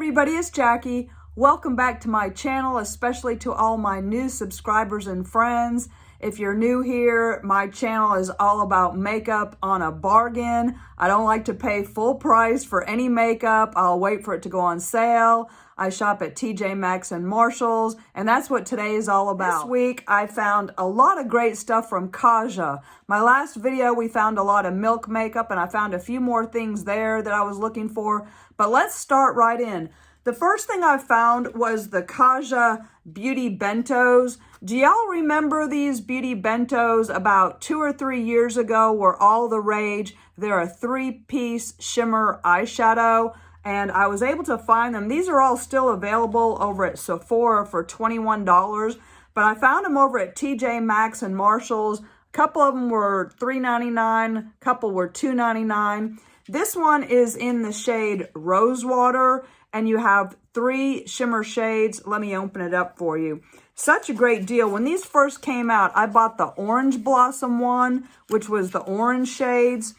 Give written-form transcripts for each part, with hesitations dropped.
everybody, it's Jackie. Welcome back to my channel, especially to all my new subscribers and friends. If you're new here, my channel is all about makeup on a bargain. I don't like to pay full price for any makeup. I'll wait for it to go on sale. I shop at TJ Maxx and Marshalls, and that's what today is all about. This week, I found a lot of great stuff from Kaja. My last video, we found a lot of milk makeup, and I found a few more things there that I was looking for. But let's start right in. The first thing I found was the Kaja Beauty Bentos. Do y'all remember these Beauty Bentos about 2 or 3 years ago were all the rage? They're a 3-piece shimmer eyeshadow, and I was able to find them. These are all still available over at Sephora for $21, but I found them over at TJ Maxx and Marshalls. A couple of them were $3.99, a couple were $2.99. This one is in the shade Rosewater, and you have 3 shimmer shades. Let me open it up for you. Such a great deal. When these first came out, I bought the Orange Blossom one, which was the orange shades.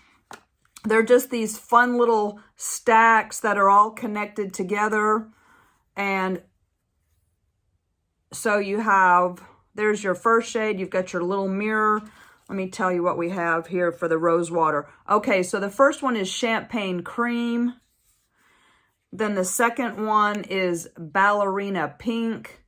They're just these fun little stacks that are all connected together. And so you have, there's your first shade. You've got your little mirror. Let me tell you what we have here for the Rosewater. Okay, so the first one is Champagne Cream. Then the second one is Ballerina Pink.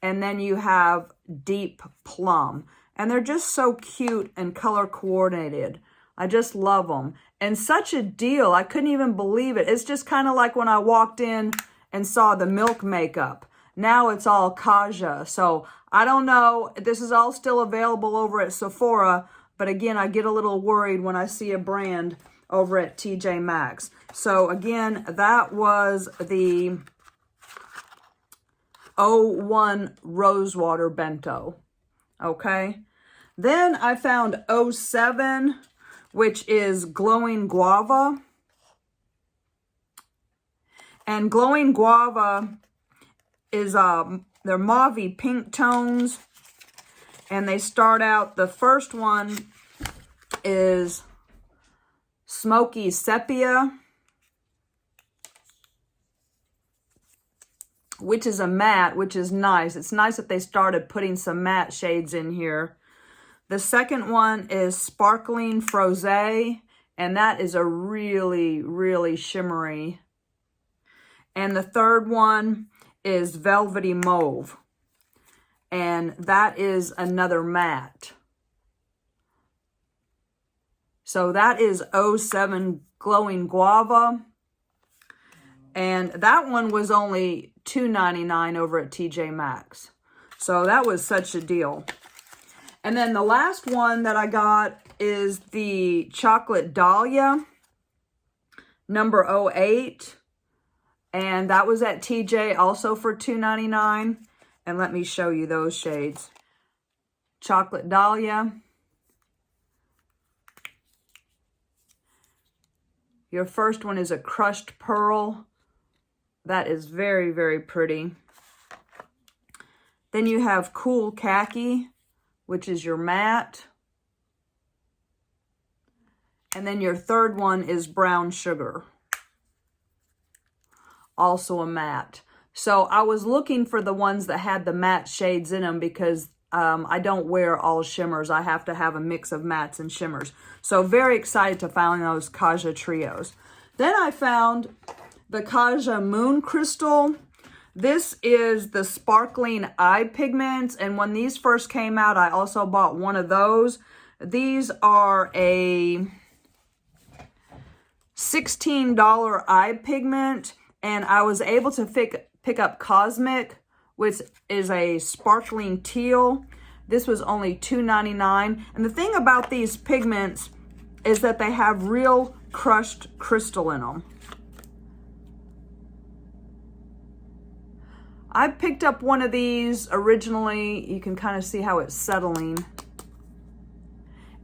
And then you have Deep Plum. And they're just so cute and color coordinated. I just love them. And such a deal. I couldn't even believe it. It's just kind of like when I walked in and saw the milk makeup. Now it's all Kaja. So I don't know. This is all still available over at Sephora. But again, I get a little worried when I see a brand over at TJ Maxx. So again, that was the 01 Rosewater Bento. Okay. Then I found 07, which is Glowing Guava. And Glowing Guava is, they're mauve pink tones. And they start out, the first one is Smoky Sepia, which is a matte, which is nice. It's nice that they started putting some matte shades in here. The second one is Sparkling Frosé, and that is a really, really shimmery. And the third one is Velvety Mauve, and that is another matte. So that is 07 Glowing Guava. And that one was only $2.99 over at TJ Maxx. So that was such a deal. And then the last one that I got is the Chocolate Dahlia, number 08. And that was at TJ also for $2.99. And let me show you those shades. Chocolate Dahlia. Your first one is a Crushed Pearl. That is very, very pretty. Then you have Cool Khaki, which is your matte. And then your third one is Brown Sugar. Also a matte. So I was looking for the ones that had the matte shades in them because I don't wear all shimmers. I have to have a mix of mattes and shimmers. So very excited to find those Kaja trios. Then I found the Kaja Moon Crystal. This is the sparkling eye pigments. And when these first came out, I also bought one of those. These are a $16 eye pigment. And I was able to pick up Cosmic, which is a sparkling teal. This was only $2.99. And the thing about these pigments is that they have real crushed crystal in them. I picked up one of these originally. You can kind of see how it's settling.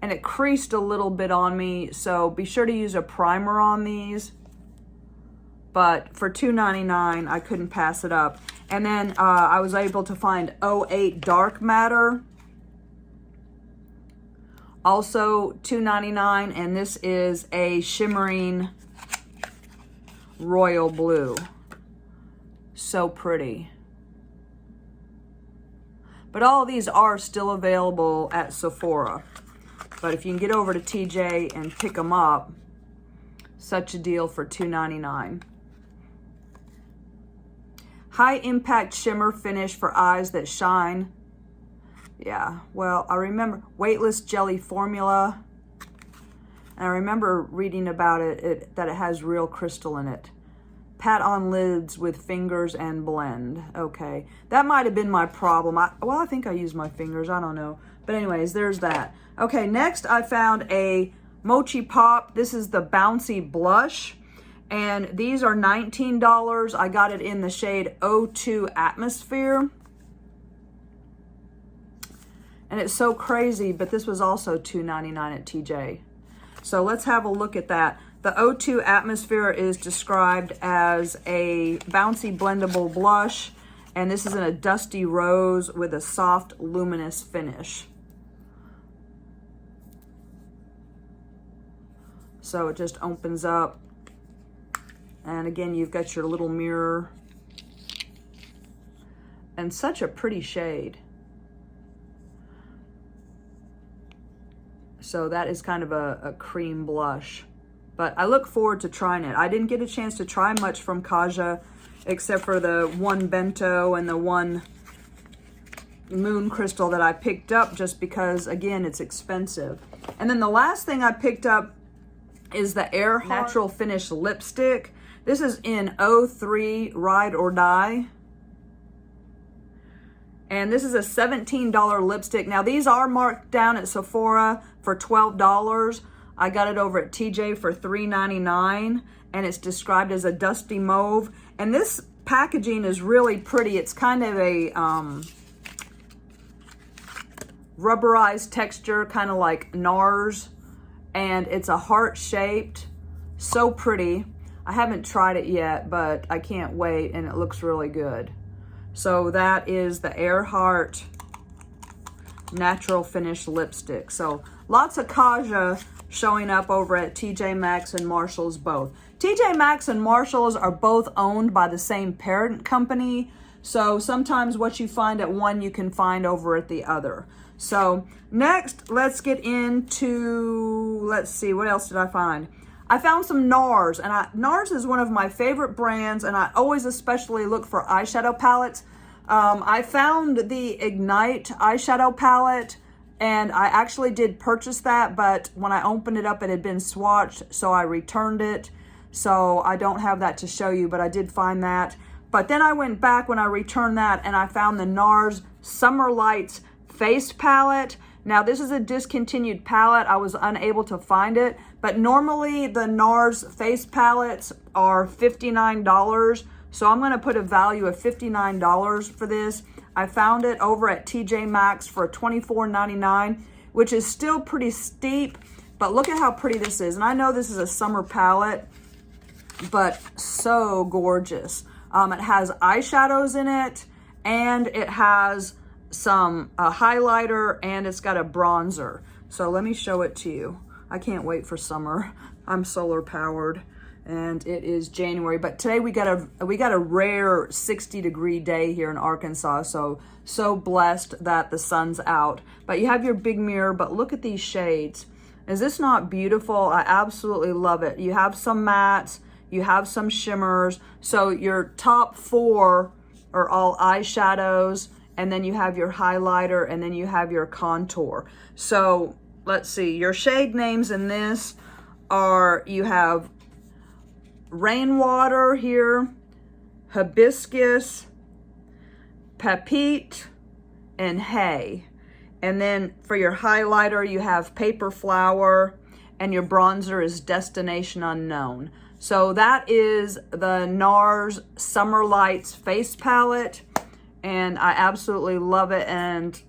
And it creased a little bit on me, so be sure to use a primer on these. But for $2.99, I couldn't pass it up. And then I was able to find 08 Dark Matter. Also $2.99, and this is a shimmering royal blue. So pretty. But all of these are still available at Sephora. But if you can get over to TJ and pick them up, such a deal for $2.99. High impact shimmer finish for eyes that shine. Yeah, well, I remember weightless jelly formula. And I remember reading about it, that it has real crystal in it. Pat on lids with fingers and blend. Okay, that might have been my problem. I think I used my fingers, I don't know. But anyways, there's that. Okay, next I found a Mochi Pop. This is the Bouncy Blush. And these are $19. I got it in the shade 02 Atmosphere. And it's so crazy, but this was also $2.99 at TJ. So let's have a look at that. The 02 Atmosphere is described as a bouncy blendable blush, and this is in a dusty rose with a soft luminous finish. So it just opens up, and again you've got your little mirror, and such a pretty shade. So that is kind of a cream blush. But I look forward to trying it. I didn't get a chance to try much from Kaja, except for the one Bento and the one moon crystal that I picked up just because, again, it's expensive. And then the last thing I picked up is the Air Natural Finish Lipstick. This is in 03 Ride or Die. And this is a $17 lipstick. Now, these are marked down at Sephora for $12. I got it over at TJ for $3.99, and it's described as a dusty mauve. And this packaging is really pretty. It's kind of a rubberized texture, kind of like Nars, and it's a heart-shaped. So pretty. I haven't tried it yet, but I can't wait, and it looks really good. So that is the Earhart Natural Finish Lipstick. So lots of Kaja showing up over at TJ Maxx and Marshalls both. TJ Maxx and Marshalls are both owned by the same parent company. So sometimes what you find at one, you can find over at the other. So next, let's get into, let's see, what else did I find? I found some Nars, and Nars is one of my favorite brands, and I always especially look for eyeshadow palettes. I found the Ignite eyeshadow palette, and I actually did purchase that, but when I opened it up, it had been swatched, so I returned it. So I don't have that to show you, but I did find that. But then I went back when I returned that, and I found the Nars Summer Lights Face Palette. Now, this is a discontinued palette. I was unable to find it, but normally the NARS face palettes are $59. So I'm gonna put a value of $59 for this. I found it over at TJ Maxx for $24.99, which is still pretty steep, but look at how pretty this is. And I know this is a summer palette, but so gorgeous. It has eyeshadows in it, and it has some highlighter, and it's got a bronzer. So let me show it to you. I can't wait for summer. I'm solar powered, and it is January, but today we got a rare 60-degree day here in Arkansas, so blessed that the sun's out. But you have your big mirror, but look at these shades. Is this not beautiful? I absolutely love it. You have some mattes, you have some shimmers. So your top four are all eyeshadows, and then you have your highlighter, and then you have your contour. So let's see, your shade names in this are, you have Rainwater here, Hibiscus, Pepite, and Hay. And then for your highlighter, you have Paper Flower, and your bronzer is Destination Unknown. So that is the NARS Summer Lights Face Palette, and I absolutely love it. And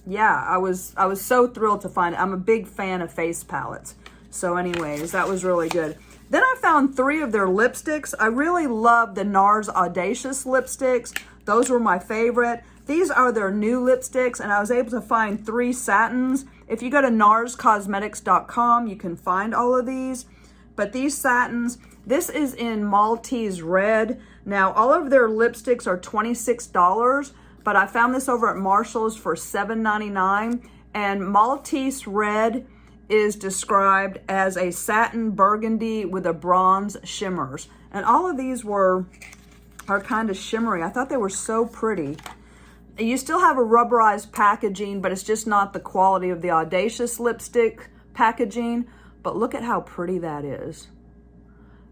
yeah, I was so thrilled to find it. I'm a big fan of face palettes. So anyways, that was really good. Then I found 3 of their lipsticks. I really love the NARS Audacious lipsticks. Those were my favorite. These are their new lipsticks, and I was able to find 3 satins. If you go to narscosmetics.com, you can find all of these. But these satins, this is in Maltese Red. Now, all of their lipsticks are $26, but I found this over at Marshall's for $7.99. And Maltese Red is described as a satin burgundy with a bronze shimmers. And all of these are kind of shimmery. I thought they were so pretty. You still have a rubberized packaging, but it's just not the quality of the Audacious lipstick packaging. But look at how pretty that is.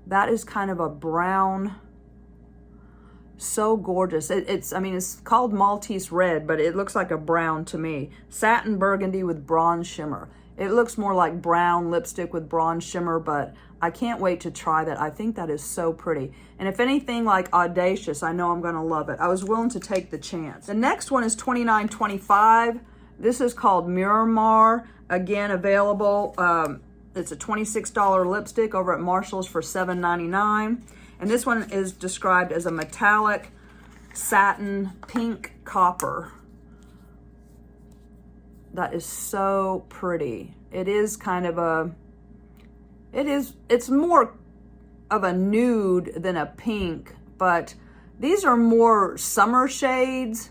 That is kind of a brown, so gorgeous. I mean, it's called Maltese Red, but it looks like a brown to me. Satin burgundy with bronze shimmer. It looks more like brown lipstick with bronze shimmer, but I can't wait to try that. I think that is so pretty. And if anything like Audacious, I know I'm gonna love it. I was willing to take the chance. The next one is $29.25. This is called Miramar. Again, available. It's a $26 lipstick over at Marshall's for $7.99. And this one is described as a metallic satin pink copper. That is so pretty. It is kind of it's more of a nude than a pink, but these are more summer shades.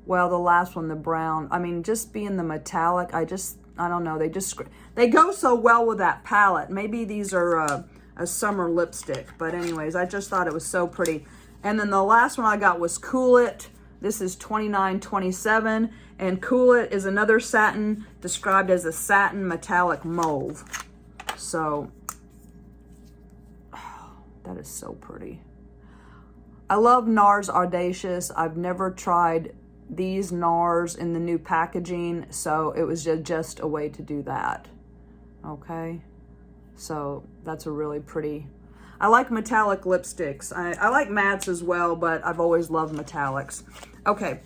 Well, the last one, the brown, I mean, just being the metallic, I don't know, they go so well with that palette. Maybe these are a summer lipstick, but anyways, I just thought it was so pretty. And then the last one I got was Cool It. This is $29.27, and Cool It is another satin described as a satin metallic mauve. So, oh, that is so pretty. I love NARS Audacious. I've never tried these NARS in the new packaging, so it was just a way to do that. Okay, so that's a really pretty. I like metallic lipsticks. I like mattes as well, but I've always loved metallics. Okay,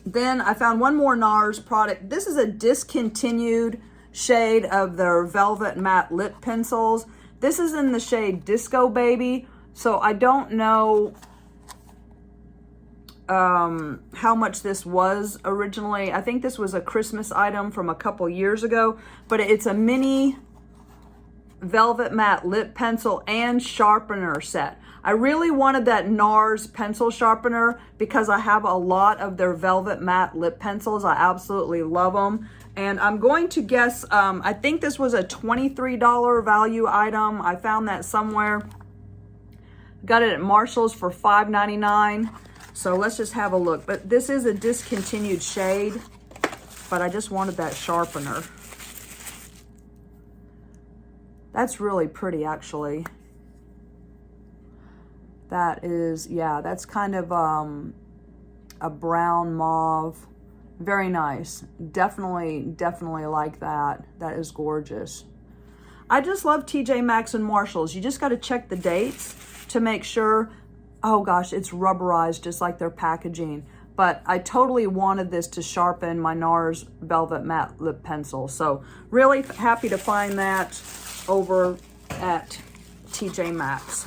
then I found one more NARS product. This is a discontinued shade of their Velvet Matte Lip Pencils. This is in the shade Disco Baby, so I don't know how much this was originally. I think this was a Christmas item from a couple years ago, but it's a mini Velvet Matte Lip Pencil and Sharpener set. I really wanted that NARS pencil sharpener because I have a lot of their Velvet Matte Lip Pencils. I absolutely love them. And I'm going to guess, I think this was a $23 value item. I found that somewhere. Got it at Marshall's for $5.99. So let's just have a look. But this is a discontinued shade, but I just wanted that sharpener. That's really pretty, actually. That is, yeah, that's kind of a brown mauve. Very nice. Definitely like that. That is gorgeous. I just love TJ Maxx and Marshalls. You just got to check the dates to make sure. Oh gosh, it's rubberized just like their packaging. But I totally wanted this to sharpen my NARS Velvet Matte Lip Pencil. So really happy to find that over at TJ Maxx.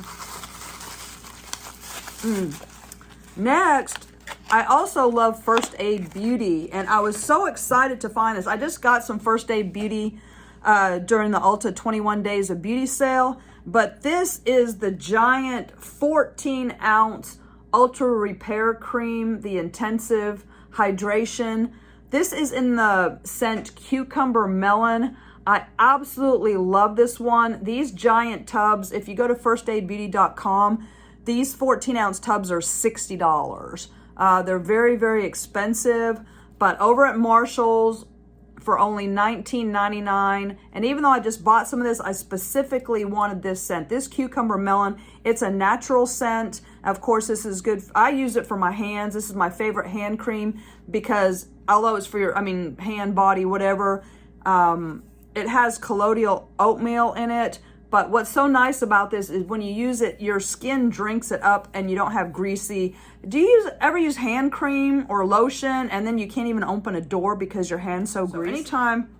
Next, I also love First Aid Beauty, and I was so excited to find this. I just got some First Aid Beauty during the Ulta 21 Days of Beauty sale, but this is the giant 14-ounce Ultra Repair Cream, the Intensive Hydration. This is in the scent Cucumber Melon. I absolutely love this one. These giant tubs, if you go to firstaidbeauty.com, these 14-ounce tubs are $60. They're very expensive, but over at Marshall's for only $19.99. And even though I just bought some of this, I specifically wanted this scent. This Cucumber Melon, it's a natural scent. Of course, this is good. I use it for my hands. This is my favorite hand cream because although it's for your, hand, body, whatever, it has colloidal oatmeal in it. But what's so nice about this is when you use it, your skin drinks it up and you don't have greasy. Do you ever use hand cream or lotion and then you can't even open a door because your hand's so greasy? Anytime,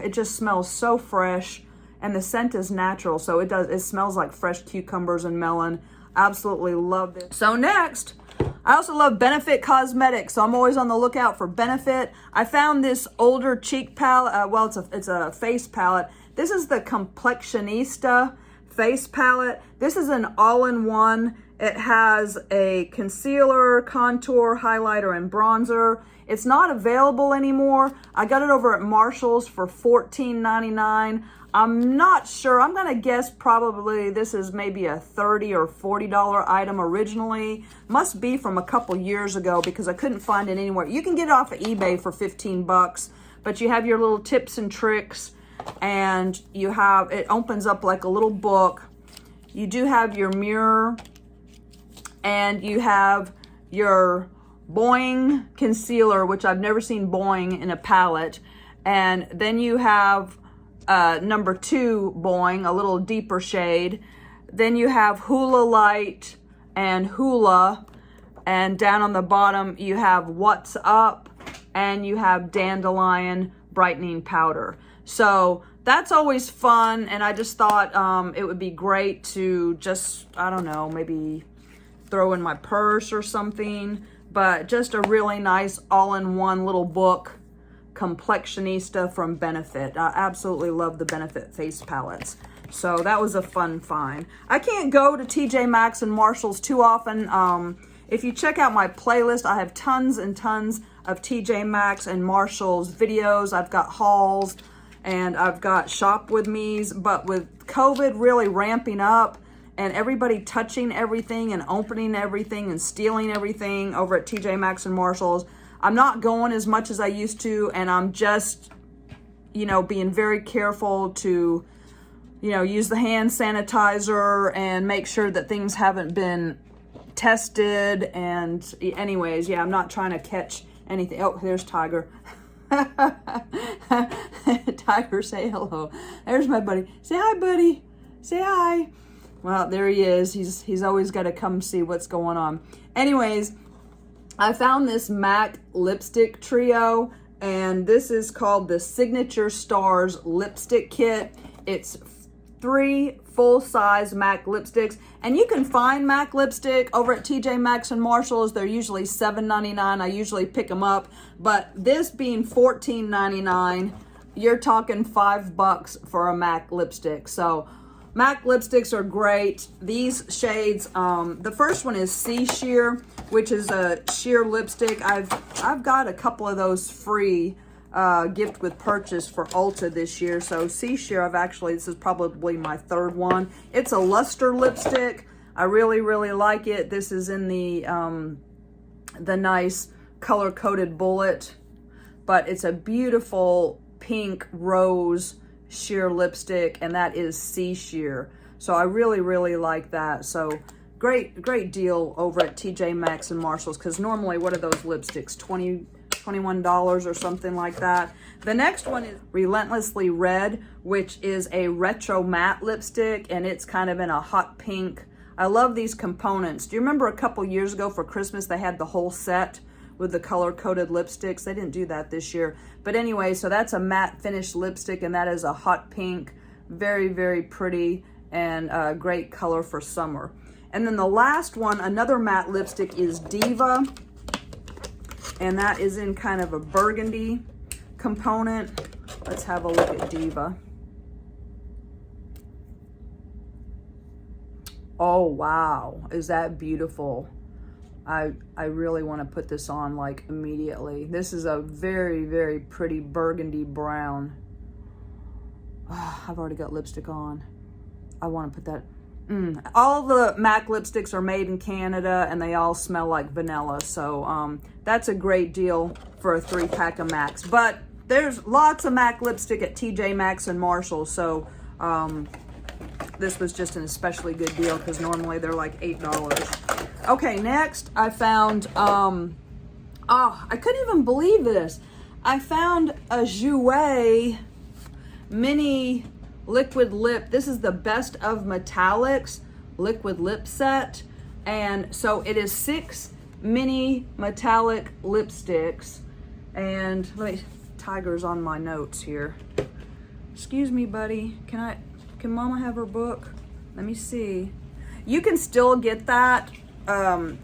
it just smells so fresh, and the scent is natural, so it smells like fresh cucumbers and melon. Absolutely love this. So next, I also love Benefit Cosmetics, so I'm always on the lookout for Benefit. I found this older cheek palette. Well, it's a face palette. This is the Complexionista face palette. This is an all-in-one. It has a concealer, contour, highlighter, and bronzer. It's not available anymore. I got it over at Marshall's for $14.99. I'm not sure. I'm gonna guess probably this is maybe a $30 or $40 item originally. Must be from a couple years ago because I couldn't find it anywhere. You can get it off of eBay for 15 bucks, but you have your little tips and tricks, and you have, it opens up like a little book. You do have your mirror, and you have your Boing concealer, which I've never seen Boing in a palette. And then you have number 2 Boing, a little deeper shade. Then you have Hula Light and Hula. And down on the bottom, you have What's Up, and you have Dandelion Brightening Powder. So that's always fun, and I just thought it would be great to just, I don't know, maybe throw in my purse or something. But just a really nice all-in-one little book, Complexionista from Benefit. I absolutely love the Benefit face palettes. So that was a fun find. I can't go to TJ Maxx and Marshall's too often. If you check out my playlist, I have tons and tons of TJ Maxx and Marshall's videos. I've got hauls, and I've got shop with me's. But with COVID really ramping up, and everybody touching everything and opening everything and stealing everything over at TJ Maxx and Marshall's, I'm not going as much as I used to, and I'm just, you know, being very careful to, you know, use the hand sanitizer and make sure that things haven't been tested. And anyways, yeah, I'm not trying to catch anything. Oh, there's Tiger. Tiger, say hello. There's my buddy. Say hi, buddy. Say hi. Well, there he is. He's always got to come see what's going on. Anyways, I found this MAC lipstick trio, and this is called the Signature Stars Lipstick Kit. It's 3 full-size MAC lipsticks, and you can find MAC lipstick over at TJ Maxx and Marshall's. They're usually $7.99. I usually pick them up, but this being $14.99, you're talking $5 for a MAC lipstick. So MAC lipsticks are great. These shades, the first one is Sea Sheer, which is a sheer lipstick. I've got a couple of those free gift with purchase for Ulta this year. So Sea Sheer, this is probably my 3rd one. It's a luster lipstick. I really, really like it. This is in the nice color-coded bullet, but it's a beautiful pink rose sheer lipstick, and that is Sea Sheer. So I really, really like that. So great deal over at TJ Maxx and Marshall's, because normally, what are those lipsticks, $21 or something like that. The next one is Relentlessly Red, which is a retro matte lipstick, and it's kind of in a hot pink. I love these components. Do you remember a couple years ago for Christmas they had the whole set with the color-coded lipsticks? They didn't do that this year. But anyway, so that's a matte finish lipstick, and that is a hot pink. Very, very pretty, and a great color for summer. And then the last one, another matte lipstick, is Diva, and that is in kind of a burgundy component. Let's have a look at Diva. Oh, wow. Is that beautiful? I really want to put this on like immediately. This is a very, very pretty burgundy brown. Oh, I've already got lipstick on. I want to put that. All the MAC lipsticks are made in Canada, and they all smell like vanilla. So that's a great deal for a 3-pack of MACs. But there's lots of MAC lipstick at TJ Maxx and Marshall. So this was just an especially good deal, because normally they're like $8. Okay, next I found, I couldn't even believe this. I found a Jouer mini liquid lip. This is the Best of Metallics liquid lip set. And so it is 6 mini metallic lipsticks. And Tiger's on my notes here. Excuse me, buddy. Can Mama have her book? Let me see. You can still get that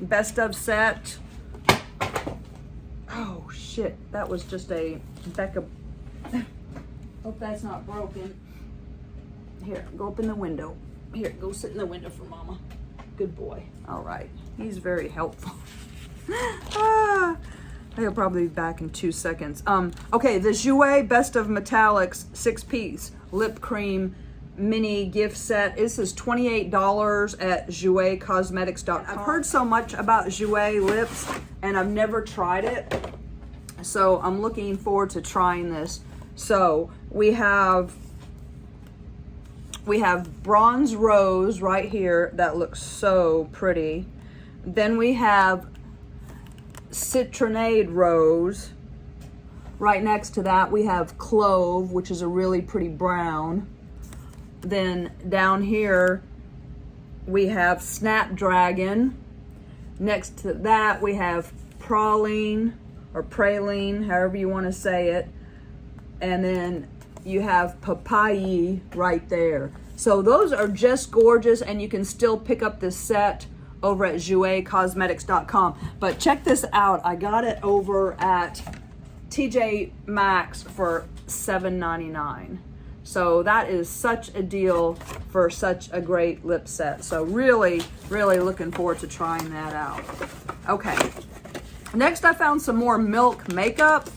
Best of set. Oh shit, that was just a Becca. Hope that's not broken. Here, go up in the window. Here, go sit in the window for mama. Good boy. All right. He's very helpful. He'll probably be back in 2 seconds. Okay, the Jouer Best of Metallics 6-piece lip cream mini gift set. This is $28 at jouercosmetics.com. I've heard so much about Jouer lips and I've never tried it. So I'm looking forward to trying this. So we have Bronze Rose right here. That looks so pretty. Then we have Citronade Rose. Right next to that we have Clove, which is a really pretty brown. Then down here we have Snapdragon. Next to that we have Praline or Praline, however you want to say it. And then you have Papaya right there. So those are just gorgeous, and you can still pick up this set over at jouercosmetics.com. But check this out. I got it over at TJ Maxx for $7.99. So that is such a deal for such a great lip set. So really, really looking forward to trying that out. Okay. Next, I found some more Milk makeup.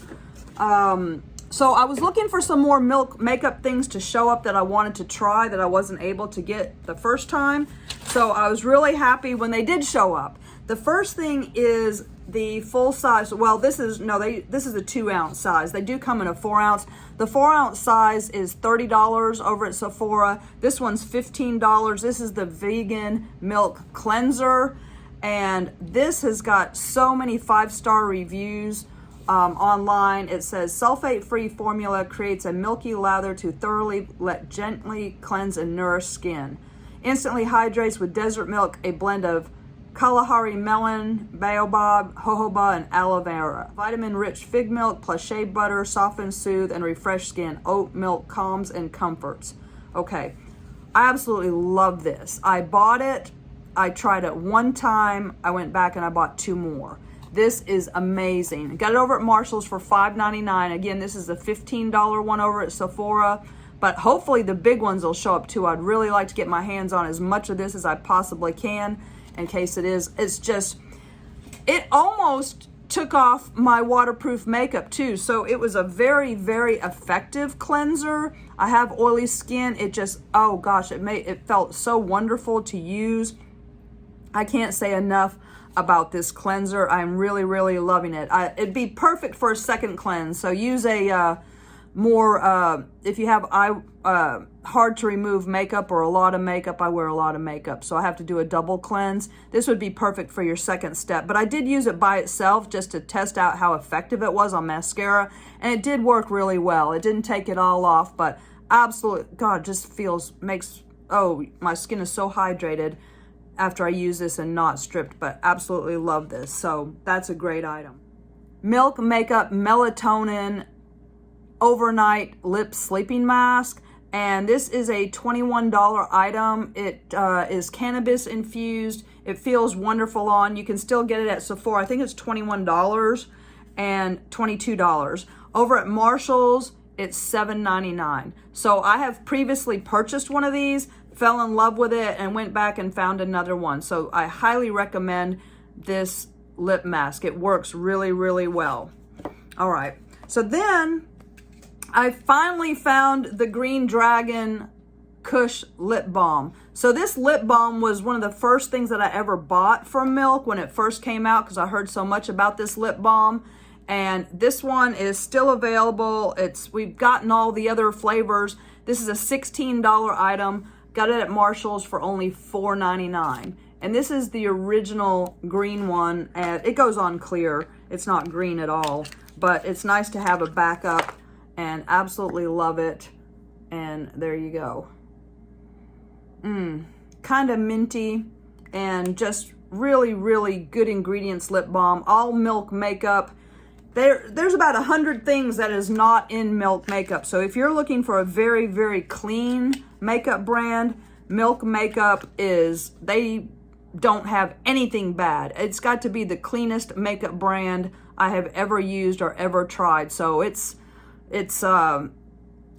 So I was looking for some more Milk makeup things to show up that I wanted to try that I wasn't able to get the first time. So I was really happy when they did show up. The first thing is the full size. Well, this is a 2 ounce size. They do come in a 4 ounce. The 4 ounce size is $30 over at Sephora. This one's $15. This is the vegan milk cleanser. And this has got so many 5-star reviews online. It says sulfate-free formula creates a milky lather to thoroughly gently cleanse and nourish skin. Instantly hydrates with desert milk, a blend of Kalahari melon, baobab, jojoba, and aloe vera. Vitamin-rich fig milk plus shea butter softens, soothe, and refresh skin. Oat milk calms and comforts. Okay, I absolutely love this. I bought it. I tried it one time. I went back and I bought 2 more. This is amazing. Got it over at Marshall's for $5.99. Again, this is a $15 one over at Sephora, but hopefully the big ones will show up too. I'd really like to get my hands on as much of this as I possibly can in case it is. It's just, it almost took off my waterproof makeup too. So it was a very, very effective cleanser. I have oily skin. It just, oh gosh, it felt so wonderful to use. I can't say enough about this cleanser. I'm really, really loving it. It'd be perfect for a second cleanse. So use a more, if you have hard to remove makeup or a lot of makeup. I wear a lot of makeup, so I have to do a double cleanse. This would be perfect for your second step. But I did use it by itself just to test out how effective it was on mascara, and it did work really well. It didn't take it all off, but absolute, God, just oh, my skin is so hydrated after I use this and not stripped, but absolutely love this. So that's a great item. Milk Makeup Melatonin Overnight Lip Sleeping Mask. And this is a $21 item. It is cannabis infused. It feels wonderful on. You can still get it at Sephora. I think it's $21 and $22. Over at Marshall's, it's $7.99. So I have previously purchased one of these, fell in love with it, and went back and found another one. So I highly recommend this lip mask. It works really, really well. All right. So then I finally found the Green Dragon Kush Lip Balm. So this lip balm was one of the first things that I ever bought from Milk when it first came out, because I heard so much about this lip balm. And this one is still available. We've gotten all the other flavors. This is a $16 item. Got it at Marshall's for only $4.99. And this is the original green one. And it goes on clear. It's not green at all. But it's nice to have a backup. And absolutely love it. And there you go. Kind of minty. And just really, really good ingredients lip balm. All Milk makeup. There's about 100 things that is not in Milk makeup. So if you're looking for a very, very clean makeup brand, Milk makeup they don't have anything bad. It's got to be the cleanest makeup brand I have ever used or ever tried. So it's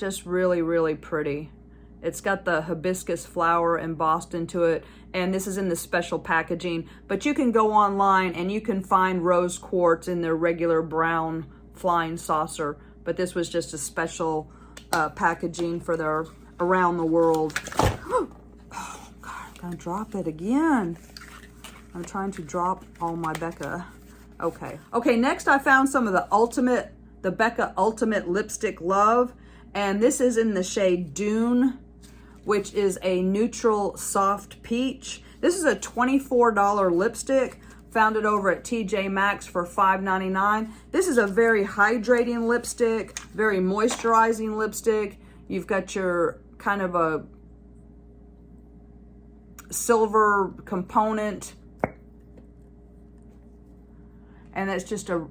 Just really, really pretty. It's got the hibiscus flower embossed into it, and this is in the special packaging. But you can go online and you can find rose quartz in their regular brown flying saucer. But this was just a special packaging for their around the world. Oh God, I'm gonna drop it again. I'm trying to drop all my Becca. Okay, next I found some of the Becca Ultimate Lipstick Love. And this is in the shade Dune, which is a neutral soft peach. This is a $24 lipstick. Found it over at TJ Maxx for $5.99. This is a very hydrating lipstick, very moisturizing lipstick. You've got your kind of a silver component. And it's just a,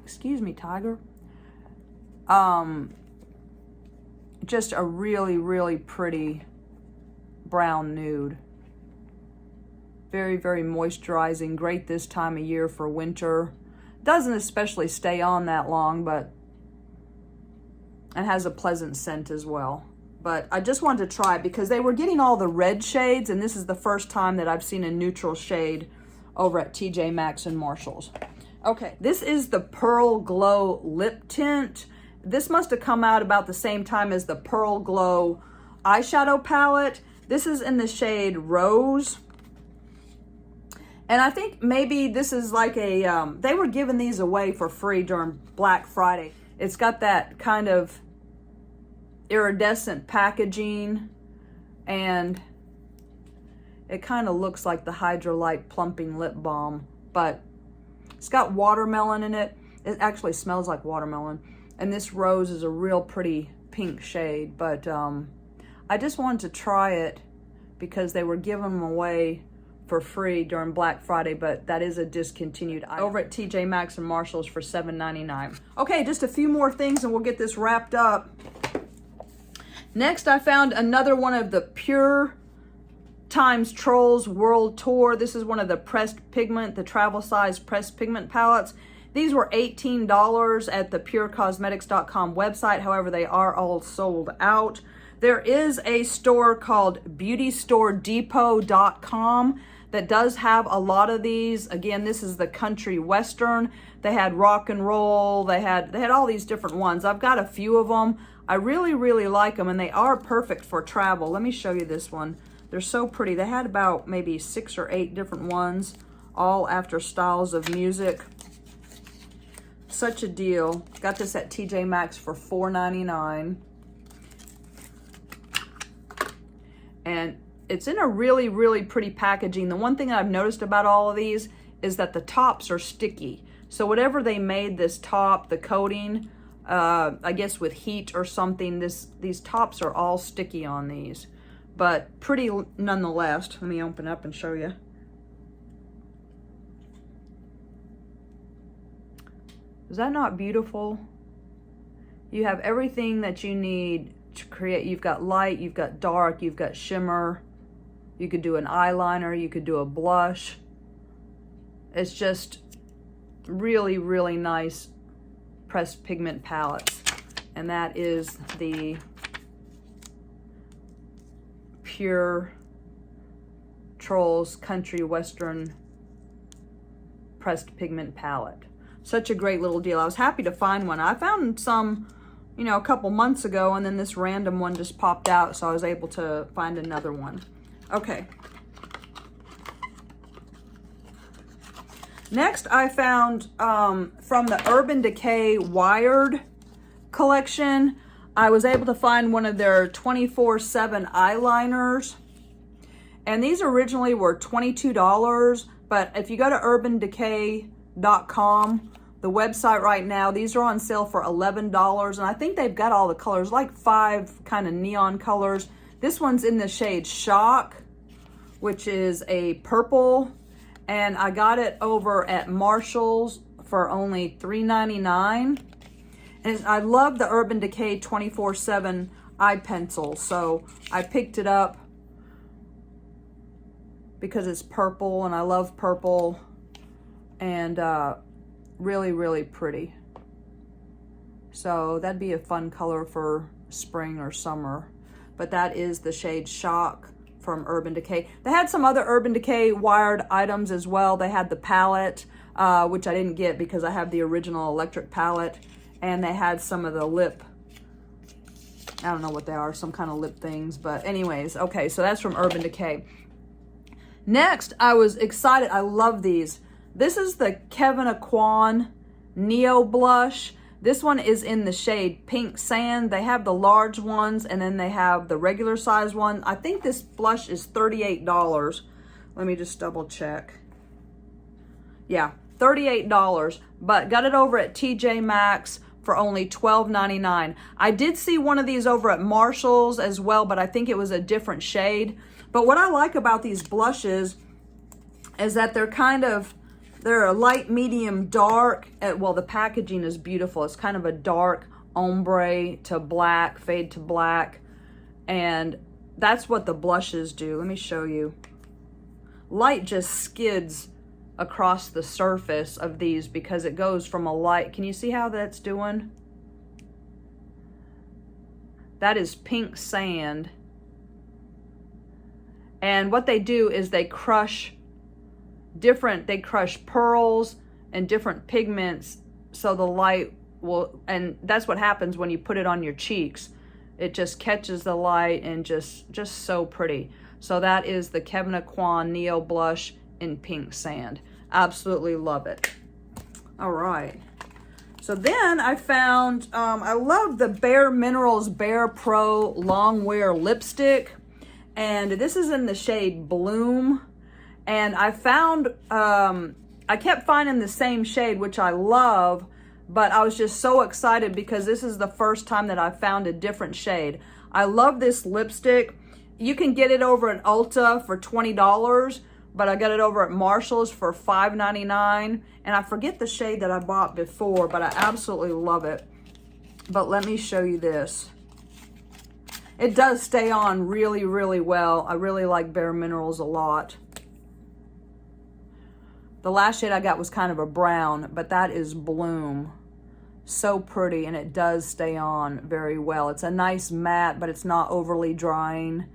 excuse me, tiger. Just a really, really pretty brown nude. Very, very moisturizing. Great this time of year for winter. Doesn't especially stay on that long, but it has a pleasant scent as well. But I just wanted to try it because they were getting all the red shades, and this is the first time that I've seen a neutral shade over at TJ Maxx and Marshalls. Okay, this is the Pearl Glow Lip Tint. This must have come out about the same time as the Pearl Glow eyeshadow palette. This is in the shade Rose. And I think maybe this is like a, they were giving these away for free during Black Friday. It's got that kind of iridescent packaging, and it kind of looks like the Hydrolite Plumping Lip Balm, but it's got watermelon in it. It actually smells like watermelon. And this rose is a real pretty pink shade, but I just wanted to try it because they were giving them away for free during Black Friday, but that is a discontinued item. Over at TJ Maxx and Marshalls for $7.99. Okay, just a few more things and we'll get this wrapped up. Next, I found another one of the Pure Times Trolls World Tour. This is one of the pressed pigment, the travel size pressed pigment palettes. These were $18 at the purecosmetics.com website. However, they are all sold out. There is a store called beautystore-depot.com that does have a lot of these. Again, this is the country western. They had rock and roll. They had all these different ones. I've got a few of them. I really, really like them, and they are perfect for travel. Let me show you this one. They're so pretty. They had about maybe 6 or 8 different ones, all after styles of music. Such a deal. Got this at TJ Maxx for $4.99. And it's in a really, really pretty packaging. The one thing I've noticed about all of these is that the tops are sticky. So whatever they made this top, the coating, I guess with heat or something, these tops are all sticky on these. But pretty nonetheless. Let me open up and show you. Is that not beautiful? You have everything that you need to create. You've got light, you've got dark, you've got shimmer. You could do an eyeliner, you could do a blush. It's just really, really nice pressed pigment palettes. And that is the Pure Trolls Country Western pressed pigment palette. Such a great little deal. I was happy to find one. I found some, you know, a couple months ago, and then this random one just popped out, so I was able to find another one. Okay. Next, I found from the Urban Decay Wired collection, I was able to find one of their 24/7 eyeliners. And these originally were $22, but if you go to urbandecay.com, the website right now, these are on sale for $11, and I think they've got all the colors, like 5 kind of neon colors. This one's in the shade Shock, which is a purple, and I got it over at Marshalls for only $3.99. And I love the Urban Decay 24/7 eye pencil, so I picked it up because it's purple, and I love purple, and really, really pretty. So that'd be a fun color for spring or summer. But that is the shade Shock from Urban Decay. They had some other Urban Decay wired items as well. They had the palette, which I didn't get because I have the original electric palette. And they had some of the lip, I don't know what they are, some kind of lip things. But anyways, okay, so that's from Urban Decay. Next, I was excited. I love these. This is the Kevin Aucoin Neo Blush. This one is in the shade Pink Sand. They have the large ones and then they have the regular size one. I think this blush is $38. Let me just double check. Yeah, $38, but got it over at TJ Maxx for only $12.99. I did see one of these over at Marshall's as well, but I think it was a different shade. But what I like about these blushes is that they're a light, medium, dark. Well, the packaging is beautiful. It's kind of a dark ombre to black, fade to black. And that's what the blushes do. Let me show you. Light just skids across the surface of these because it goes from a light. Can you see how that's doing? That is Pink Sand. And what they do is they crush pearls and different pigments so the light will, and that's what happens when you put it on your cheeks. It just catches the light and just so pretty. So that is the Kevin Aucoin Neo Blush in Pink Sand. Absolutely love it. All right. So then I found, I love the Bare Minerals Bare Pro Long Wear Lipstick. And this is in the shade Bloom. And I found, I kept finding the same shade, which I love, but I was just so excited because this is the first time that I found a different shade. I love this lipstick. You can get it over at Ulta for $20, but I got it over at Marshall's for $5.99. And I forget the shade that I bought before, but I absolutely love it. But let me show you this. It does stay on really, really well. I really like Bare Minerals a lot. The last shade I got was kind of a brown, but that is Bloom. So pretty, and it does stay on very well. It's a nice matte, but it's not overly drying,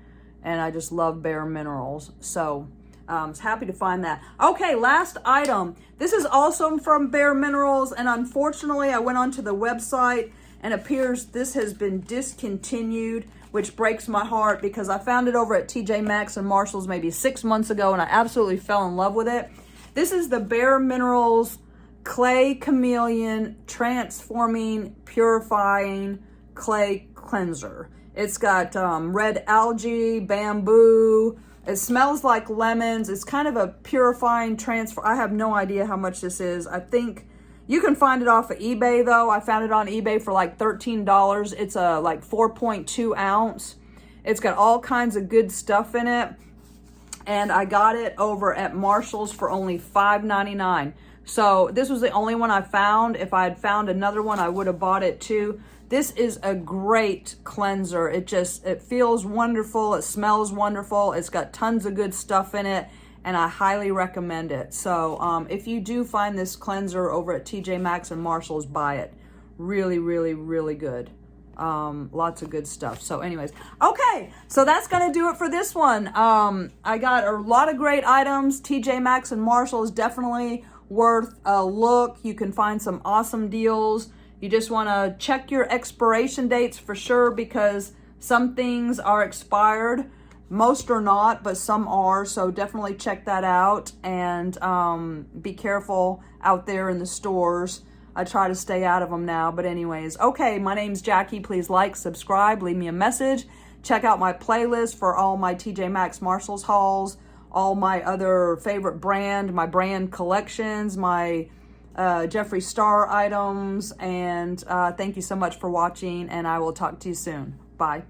and I just love Bare Minerals. So I was happy to find that. Okay, last item. This is also from Bare Minerals, and unfortunately I went onto the website and it appears this has been discontinued, which breaks my heart because I found it over at TJ Maxx and Marshall's maybe 6 months ago, and I absolutely fell in love with it. This is the Bare Minerals Clay Chameleon Transforming Purifying Clay Cleanser. It's got red algae, bamboo. It smells like lemons. It's kind of a purifying transfer. I have no idea how much this is. I think you can find it off of eBay though. I found it on eBay for like $13. It's a like 4.2 ounce. It's got all kinds of good stuff in it. And I got it over at Marshall's for only $5.99. So this was the only one I found. If I had found another one, I would have bought it too. This is a great cleanser. It feels wonderful. It smells wonderful. It's got tons of good stuff in it, and I highly recommend it. So if you do find this cleanser over at TJ Maxx and Marshall's, buy it. Really, really, really good. Lots of good stuff. So anyways, okay, so that's gonna do it for this one. I got a lot of great items. TJ Maxx and Marshall is definitely worth a look. You can find some awesome deals. You just want to check your expiration dates for sure, because some things are expired. Most are not, but some are. So definitely check that out, and be careful out there in the stores. I try to stay out of them now. But anyways, okay, my name's Jackie. Please like, subscribe, leave me a message. Check out my playlist for all my TJ Maxx Marshall's hauls, all my other favorite my brand collections, my Jeffree Star items. And thank you so much for watching, and I will talk to you soon. Bye.